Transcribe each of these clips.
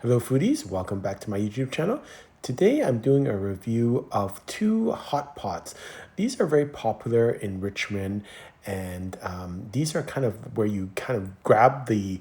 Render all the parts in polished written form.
Hello foodies, welcome back to my YouTube channel. Today I'm doing a review of two hot pots. These are very popular in Richmond, and these are kind of where you kind of grab the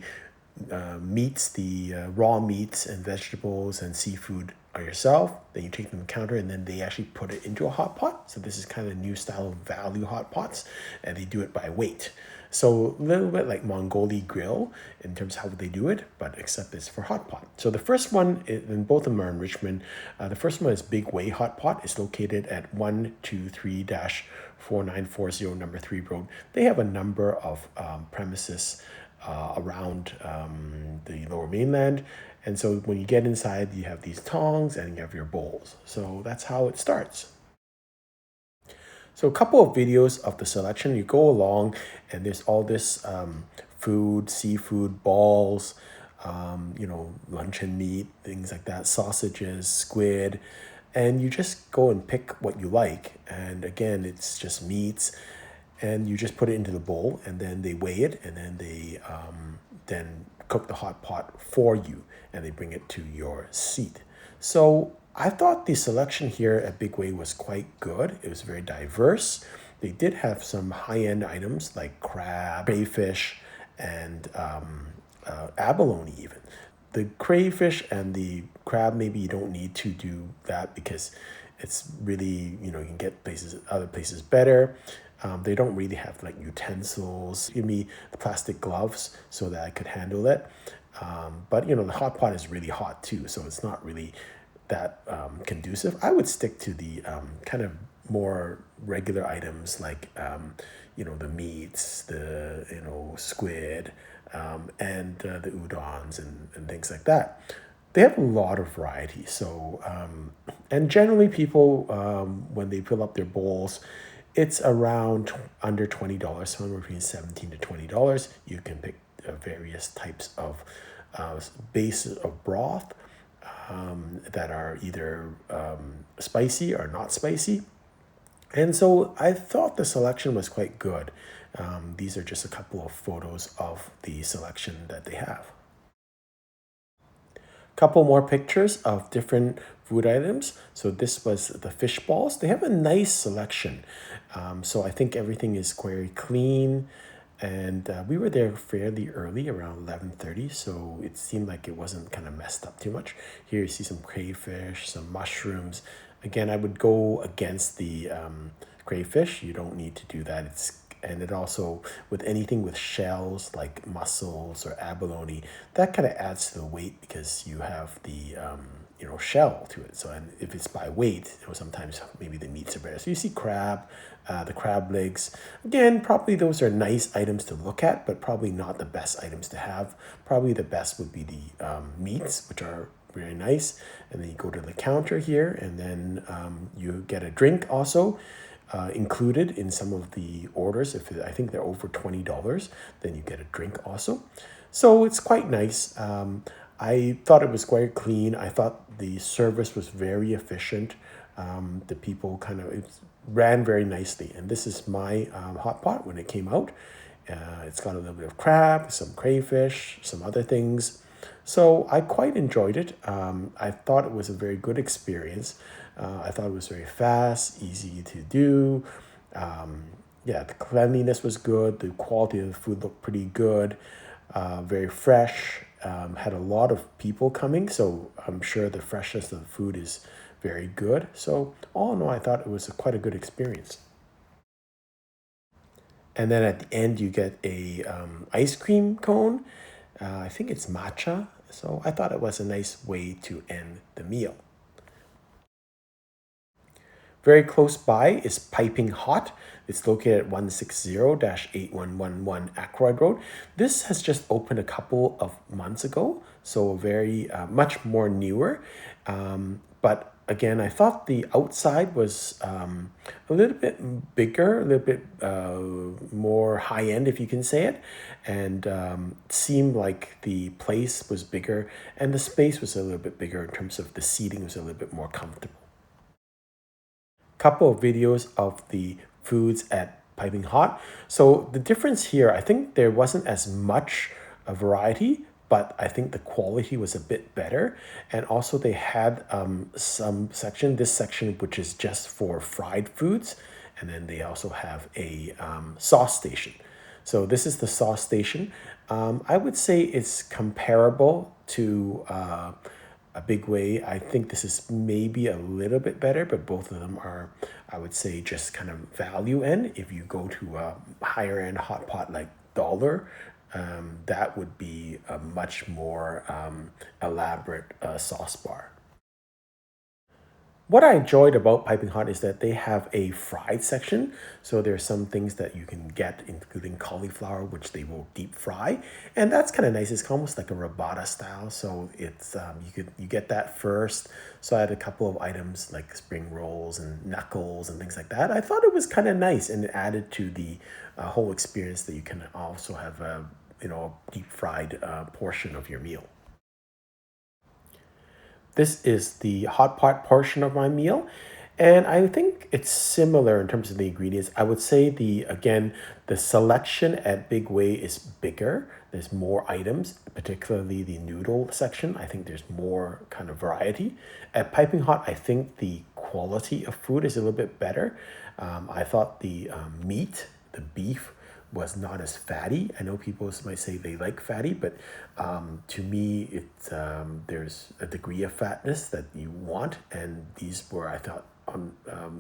meats, the raw meats and vegetables and seafood yourself. Then you take them to the counter and then they actually put it into a hot pot. So this is kind of a new style of value hot pots, and they do it by weight. So a little bit like Mongolian grill in terms of how they do it, but except it's for hot pot. So the first one, and both of them are in Richmond. The first one is Big Way Hot Pot. It's located at 123-4940 number 3 Road. They have a number of premises around the Lower Mainland. And so when you get inside, you have these tongs and you have your bowls. So that's how it starts. So a couple of videos of the selection, you go along and there's all this food, seafood, balls, luncheon meat, things like that, sausages, squid, and you just go and pick what you like. And again, it's just meats, and you just put it into the bowl and then they weigh it, and then they then cook the hot pot for you and they bring it to your seat. So I thought the selection here at Big Way was quite good. It was very diverse. They did have some high-end items like crab, crayfish, and abalone even. The crayfish and the crab, maybe you don't need to do that because it's really, you can get other places better. They don't really have like utensils. Give me the plastic gloves so that I could handle it. But the hot pot is really hot too, so it's not really that conducive. I would stick to the kind of more regular items like the meats, the squid, and the udons and things like that. They have a lot of variety. So and generally people when they fill up their bowls, it's around under $20, somewhere between $17 to $20. You can pick various types of bases of broth that are either spicy or not spicy. And so I thought the selection was quite good. These are just a couple of photos of the selection that they have. Couple more pictures of different food items. So this was the fish balls. They have a nice selection. So I think everything is very clean. And we were there fairly early, around 11:30, so it seemed like it wasn't kind of messed up too much. Here you see some crayfish, some mushrooms. Again, I would go against the crayfish. You don't need to do that. And it also, with anything with shells like mussels or abalone, that kind of adds to the weight because you have the shell to it. So, and if it's by weight, sometimes maybe the meats are better. So you see crab, the crab legs. Again, probably those are nice items to look at, but probably not the best items to have. Probably the best would be the meats, which are very nice. And then you go to the counter here, and then you get a drink also. Included in some of the orders. I think they're over $20, then you get a drink also. So it's quite nice. I thought it was quite clean. I thought the service was very efficient. The people it ran very nicely. And this is my hot pot when it came out. It's got a little bit of crab, some crayfish, some other things. So I quite enjoyed it. I thought it was a very good experience. I thought it was very fast, easy to do. The cleanliness was good. The quality of the food looked pretty good. Very fresh. Had a lot of people coming, so I'm sure the freshness of the food is very good. So all in all, I thought it was quite a good experience. And then at the end, you get a ice cream cone. I think it's matcha. So I thought it was a nice way to end the meal. Very close by is Piping Hot. It's located at 160-8111 Ackroyd Road. This has just opened a couple of months ago, so very much more newer. But again, I thought the outside was a little bit bigger, a little bit more high-end, if you can say it, and seemed like the place was bigger, and the space was a little bit bigger in terms of the seating was a little bit more comfortable. Couple of videos of the foods at Piping Hot. So the difference here, I think there wasn't as much a variety, but I think the quality was a bit better. And also they had some section, this section, which is just for fried foods. And then they also have a sauce station. So this is the sauce station. I would say it's comparable to a big way. I think this is maybe a little bit better, but both of them are, I would say, just kind of value end. If you go to a higher end hot pot like Dollar, that would be a much more elaborate sauce bar. What I enjoyed about Piping Hot is that they have a fried section. So there's some things that you can get, including cauliflower, which they will deep fry, and that's kind of nice. It's almost like a robata style. So it's you get that first. So I had a couple of items like spring rolls and knuckles and things like that. I thought it was kind of nice, and it added to the whole experience that you can also have a deep fried portion of your meal. This is the hot pot portion of my meal. And I think it's similar in terms of the ingredients. I would say the selection at Big Way is bigger. There's more items, particularly the noodle section. I think there's more kind of variety. At Piping Hot, I think the quality of food is a little bit better. I thought the meat, the beef, was not as fatty. I know people might say they like fatty, but to me, there's a degree of fatness that you want, and these were, I thought,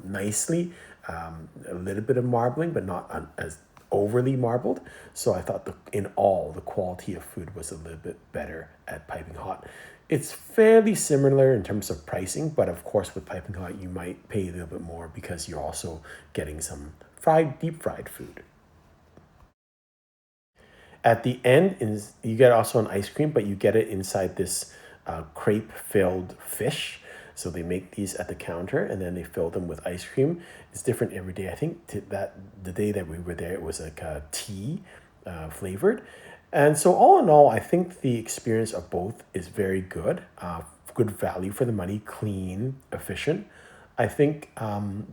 nicely, a little bit of marbling, but not as overly marbled. So I thought in all, the quality of food was a little bit better at Piping Hot. It's fairly similar in terms of pricing, but of course with Piping Hot, you might pay a little bit more because you're also getting some deep fried food. At the end, is you get also an ice cream, but you get it inside this crepe-filled fish. So they make these at the counter, and then they fill them with ice cream. It's different every day. I think that the day that we were there, it was like a tea flavored. And so all in all, I think the experience of both is very good. Good value for the money, clean, efficient. I think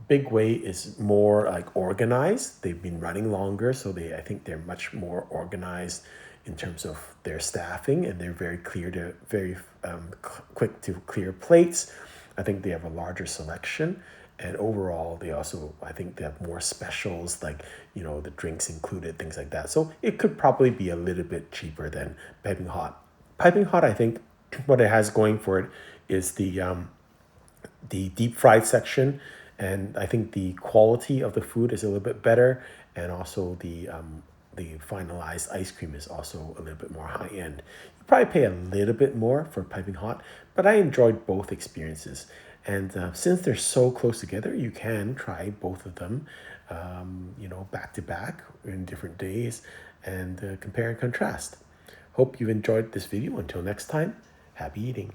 Big Way is more like organized. They've been running longer, so I think they're much more organized in terms of their staffing, and they're very quick to clear plates. I think they have a larger selection, and overall, I think they have more specials, like the drinks included, things like that. So it could probably be a little bit cheaper than Piping Hot. Piping Hot, I think, what it has going for it is the deep fried section, and I think the quality of the food is a little bit better, and also the finalized ice cream is also a little bit more high end. You probably pay a little bit more for Piping Hot, but I enjoyed both experiences. And since they're so close together, you can try both of them, back to back in different days, and compare and contrast. Hope you've enjoyed this video. Until next time, happy eating.